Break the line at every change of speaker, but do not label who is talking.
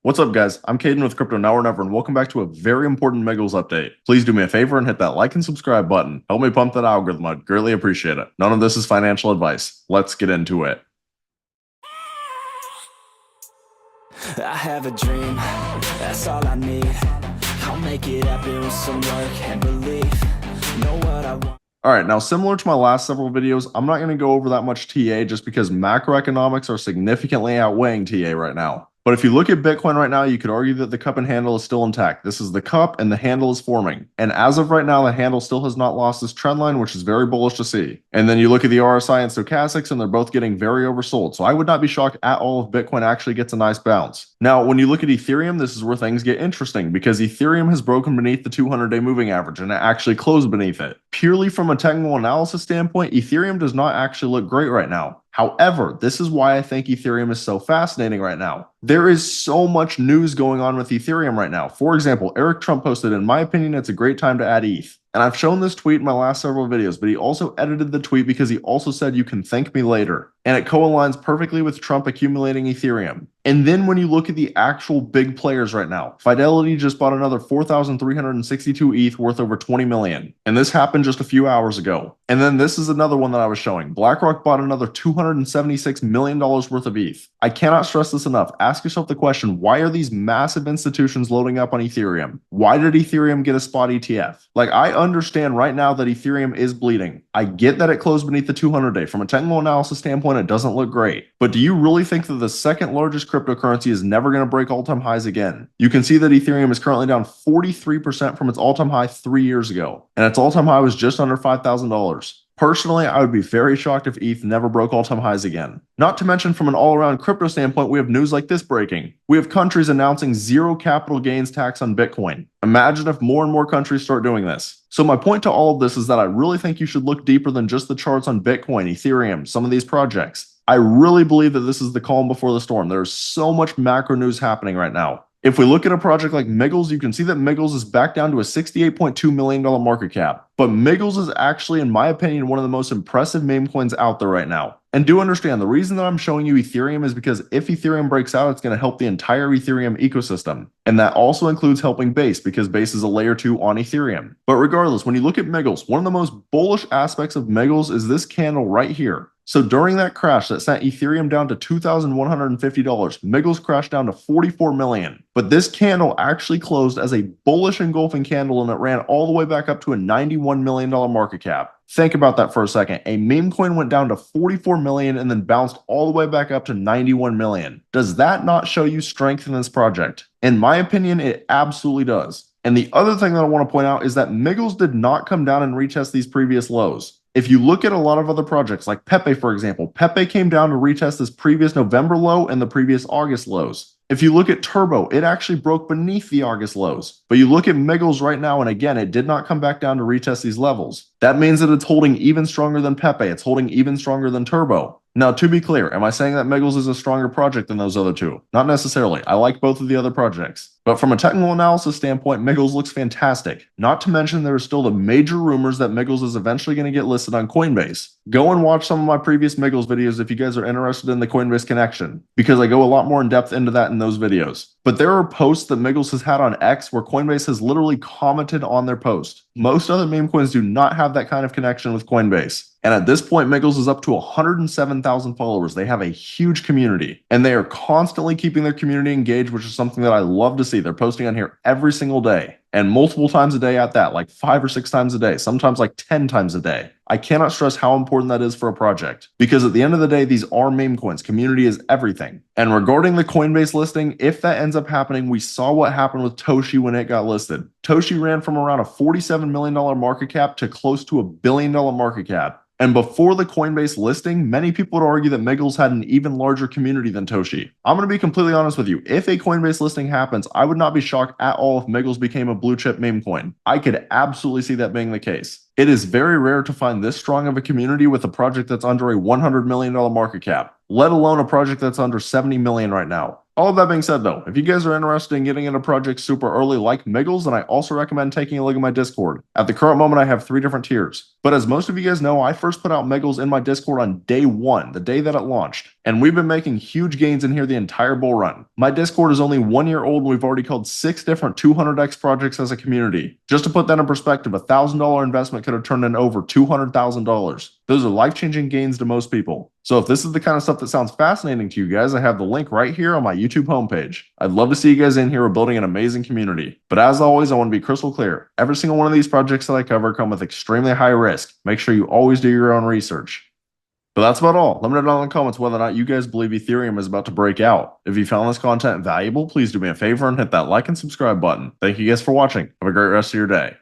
What's up, guys? I'm Caden with Crypto Now or Never, and welcome back to a very important Miggles update. Please do me a favor and hit that like and subscribe button. Help me pump that algorithm. I'd greatly appreciate it. None of this is financial advice. Let's get into it.
I have a dream, that's all I need. I'll make it happen with some work and belief. Know what I want.
Alright, now similar to my last several videos, I'm not going to go over that much TA just because macroeconomics are significantly outweighing TA right now. But if you look at Bitcoin right now, you could argue that the cup and handle is still intact. This is the cup and the handle is forming. And as of right now, the handle still has not lost this trend line, which is very bullish to see. And then you look at the RSI and stochastics and they're both getting very oversold. So I would not be shocked at all if Bitcoin actually gets a nice bounce. Now, when you look at Ethereum, this is where things get interesting because Ethereum has broken beneath the 200-day moving average and it actually closed beneath it. Purely from a technical analysis standpoint, Ethereum does not actually look great right now. However, this is why I think Ethereum is so fascinating right now. There is so much news going on with Ethereum right now. For example, Eric Trump posted, in my opinion, it's a great time to add ETH. And I've shown this tweet in my last several videos, but he also edited the tweet because he also said you can thank me later. And it co-aligns perfectly with Trump accumulating Ethereum. And then when you look at the actual big players right now, Fidelity just bought another 4,362 ETH worth over 20 million. And this happened just a few hours ago. And then this is another one that I was showing. BlackRock bought another $276 million worth of ETH. I cannot stress this enough. Ask yourself the question, why are these massive institutions loading up on Ethereum? Why did Ethereum get a spot ETF? Like, I understand right now that Ethereum is bleeding. I get that it closed beneath the 200-day. From a technical analysis standpoint, it doesn't look great. But do you really think that the second largest cryptocurrency is never going to break all-time highs again? You can see that Ethereum is currently down 43% from its all-time high 3 years ago. And its all-time high was just under $5,000. Personally, I would be very shocked if ETH never broke all-time highs again. Not to mention, from an all-around crypto standpoint, we have news like this breaking. We have countries announcing zero capital gains tax on Bitcoin. Imagine if more and more countries start doing this. So my point to all of this is that I really think you should look deeper than just the charts on Bitcoin, Ethereum, some of these projects. I really believe that this is the calm before the storm. There's so much macro news happening right now. If we look at a project like Miggles, you can see that Miggles is back down to a $68.2 million market cap. But Miggles is actually, in my opinion, one of the most impressive meme coins out there right now. And do understand, the reason that I'm showing you Ethereum is because if Ethereum breaks out, it's going to help the entire Ethereum ecosystem. And that also includes helping Base, because Base is a layer 2 on Ethereum. But regardless, when you look at Miggles, one of the most bullish aspects of Miggles is this candle right here. So during that crash that sent Ethereum down to $2,150, Miggles crashed down to 44 million. But this candle actually closed as a bullish engulfing candle and it ran all the way back up to a $91 million market cap. Think about that for a second. A meme coin went down to 44 million and then bounced all the way back up to 91 million. Does that not show you strength in this project? In my opinion, it absolutely does. And the other thing that I want to point out is that Miggles did not come down and retest these previous lows. If you look at a lot of other projects like Pepe, for example, Pepe came down to retest this previous November low and the previous August lows. If you look at Turbo, it actually broke beneath the August lows. But you look at Miggles right now, and again, it did not come back down to retest these levels. That means that it's holding even stronger than Pepe. It's holding even stronger than Turbo. Now, to be clear, am I saying that Miggles is a stronger project than those other two? Not necessarily. I like both of the other projects. But from a technical analysis standpoint, Miggles looks fantastic. Not to mention there are still the major rumors that Miggles is eventually going to get listed on Coinbase. Go and watch some of my previous Miggles videos if you guys are interested in the Coinbase connection, because I go a lot more in depth into that in those videos. But there are posts that Miggles has had on X where Coinbase has literally commented on their post. Most other meme coins do not have that kind of connection with Coinbase. And at this point, Miggles is up to 107,000 followers. They have a huge community, and they are constantly keeping their community engaged, which is something that I love to see. They're posting on here every single day, and multiple times a day at that, like 5 or 6 times a day, sometimes like 10 times a day. I cannot stress how important that is for a project, because at the end of the day, these are meme coins. Community is everything. And regarding the Coinbase listing, if that ends up happening, we saw what happened with Toshi when it got listed. Toshi ran from around a $47 million market cap to close to $1 billion market cap. And before the Coinbase listing, many people would argue that Miggles had an even larger community than Toshi. I'm going to be completely honest with you. If a Coinbase listing happens, I would not be shocked at all if Miggles became a blue chip meme coin. I could absolutely see that being the case. It is very rare to find this strong of a community with a project that's under a $100 million market cap, let alone a project that's under 70 million right now. All of that being said though, if you guys are interested in getting into projects super early like Miggles, then I also recommend taking a look at my Discord. At the current moment, I have 3 different tiers. But as most of you guys know, I first put out Miggles in my Discord on day 1, the day that it launched. And we've been making huge gains in here the entire bull run. My Discord is only 1 year old and we've already called 6 different 200x projects as a community. Just to put that in perspective, a $1,000 investment could have turned in over $200,000. Those are life-changing gains to most people. So if this is the kind of stuff that sounds fascinating to you guys, I have the link right here on my YouTube homepage. I'd love to see you guys in here. We're building an amazing community. But as always, I want to be crystal clear. Every single one of these projects that I cover come with extremely high risk. Make sure you always do your own research. But that's about all. Let me know down in the comments whether or not you guys believe Ethereum is about to break out. If you found this content valuable, please do me a favor and hit that like and subscribe button. Thank you guys for watching. Have a great rest of your day.